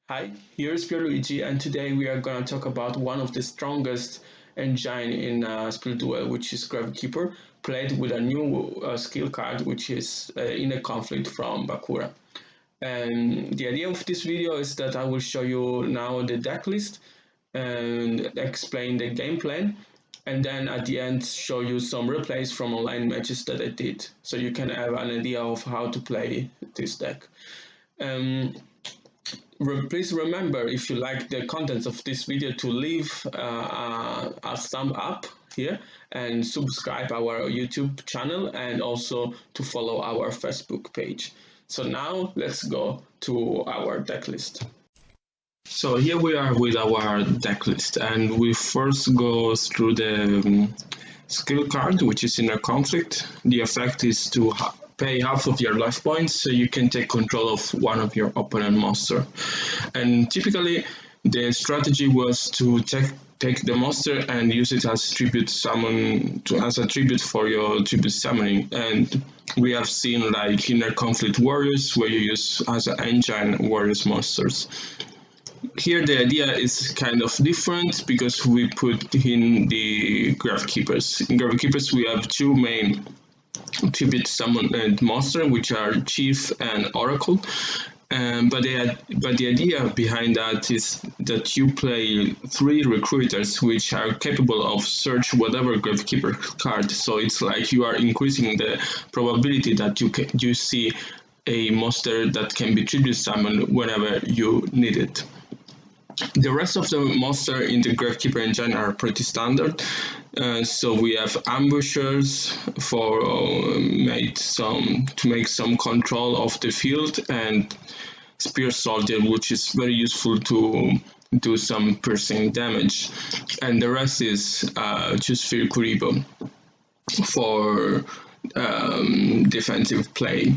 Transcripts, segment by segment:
Hi, here's Pierluigi, and today we are going to talk about one of the strongest engine in Spirit Duel, which is Gravekeeper, played with a new skill card, which is Inner Conflict from Bakura. And the idea of this video is that I will show you now the deck list and explain the game plan, and then at the end show you some replays from online matches that I did, so you can have an idea of how to play this deck. Um, Please remember, if you like the contents of this video, to leave a thumb up here and subscribe our YouTube channel, and also to follow our Facebook page. So now let's go to our deck list. So here we are with our deck list, and we first go through the skill card, which is Inner Conflict. The effect is to pay half of your life points so you can take control of one of your opponent monster. And typically the strategy was to take the monster and use it as tribute summon as a tribute for your tribute summoning. And we have seen like Inner Conflict Warriors, where you use as an engine Warriors monsters. Here the idea is kind of different because we put in the Gravekeepers. In Gravekeepers we have two main tribute summon and monster, which are Chief and Oracle. But the idea behind that is that you play three recruiters which are capable of search whatever Gravekeeper card. So it's like you are increasing the probability that you see a monster that can be tribute summoned whenever you need it. The rest of the monster in the Gravekeeper engine are pretty standard. So we have ambushers for to make some control of the field, and spear soldier, which is very useful to do some piercing damage. And the rest is just Kuribo for defensive play.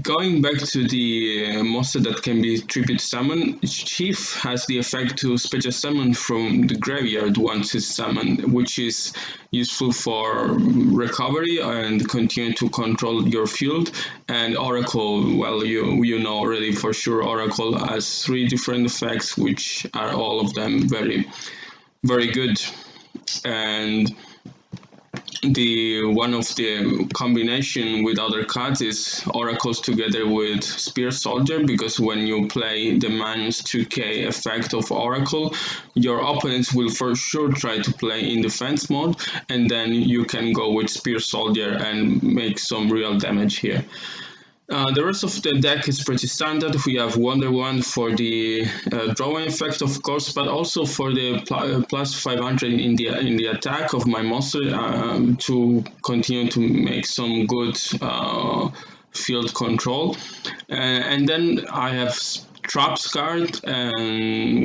Going back to the monster that can be tribute summoned, Chief has the effect to special summon from the graveyard once it's summoned, which is useful for recovery and continue to control your field. And Oracle, well, you know already for sure, Oracle has three different effects, which are all of them very, very good. And the one of the combination with other cards is Oracles together with Spear Soldier, because when you play the -2k effect of Oracle, your opponents will for sure try to play in defense mode, and then you can go with Spear Soldier and make some real damage here. The rest of the deck is pretty standard. We have Wonder Wand for the drawing effect, of course, but also for the plus 500 in the attack of my monster to continue to make some good field control. And then I have traps card,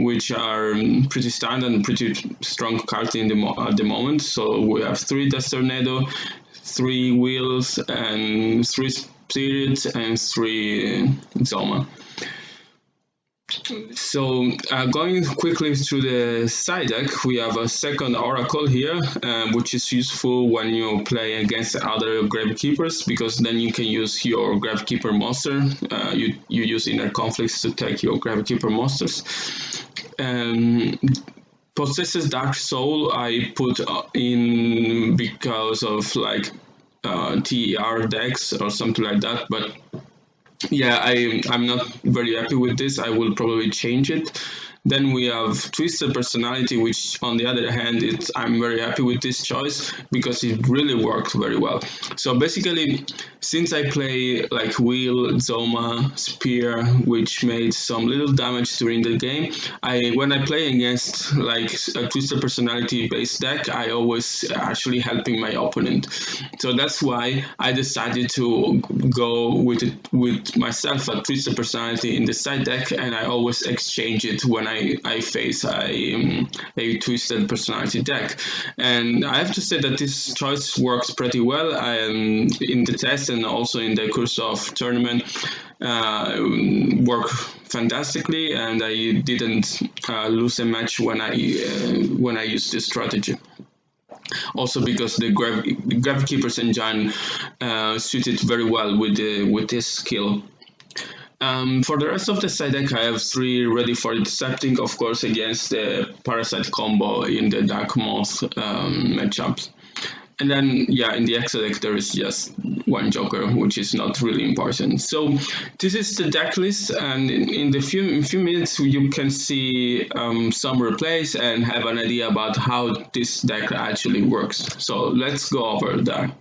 which are pretty standard and pretty strong cards at the moment. So we have 3 Death Tornado, 3 Wheels, and 3 Spirit, and 3 Zoma. So going quickly through the side deck, we have a second Oracle here, which is useful when you play against other Gravekeepers, because then you can use your Gravekeeper monster. You use Inner Conflicts to take your Gravekeeper monsters. Possesses Dark Soul I put in because of like TER decks or something like that, but yeah, I'm not very happy with this. I will probably change it. Then we have Twisted Personality, which on the other hand, I'm very happy with this choice because it really worked very well. So basically, since I play like Wheel, Zoma, Spear, which made some little damage during the game, when I play against like a Twisted Personality based deck, I always actually helping my opponent. So that's why I decided to go with myself a Twisted Personality in the side deck, and I always exchange it when I face a Twisted Personality deck. And I have to say that this choice works pretty well. In the test and also in the course of tournament, work fantastically, and I didn't lose a match when I used this strategy. Also because the Gravekeepers engine suited very well with this skill. For the rest of the side deck, I have 3 ready for intercepting, of course, against the Parasite combo in the Dark Moth matchups. And then, yeah, in the extra deck, there is just 1 Joker, which is not really important. So this is the deck list, and in the few minutes, you can see some replays and have an idea about how this deck actually works. So let's go over that.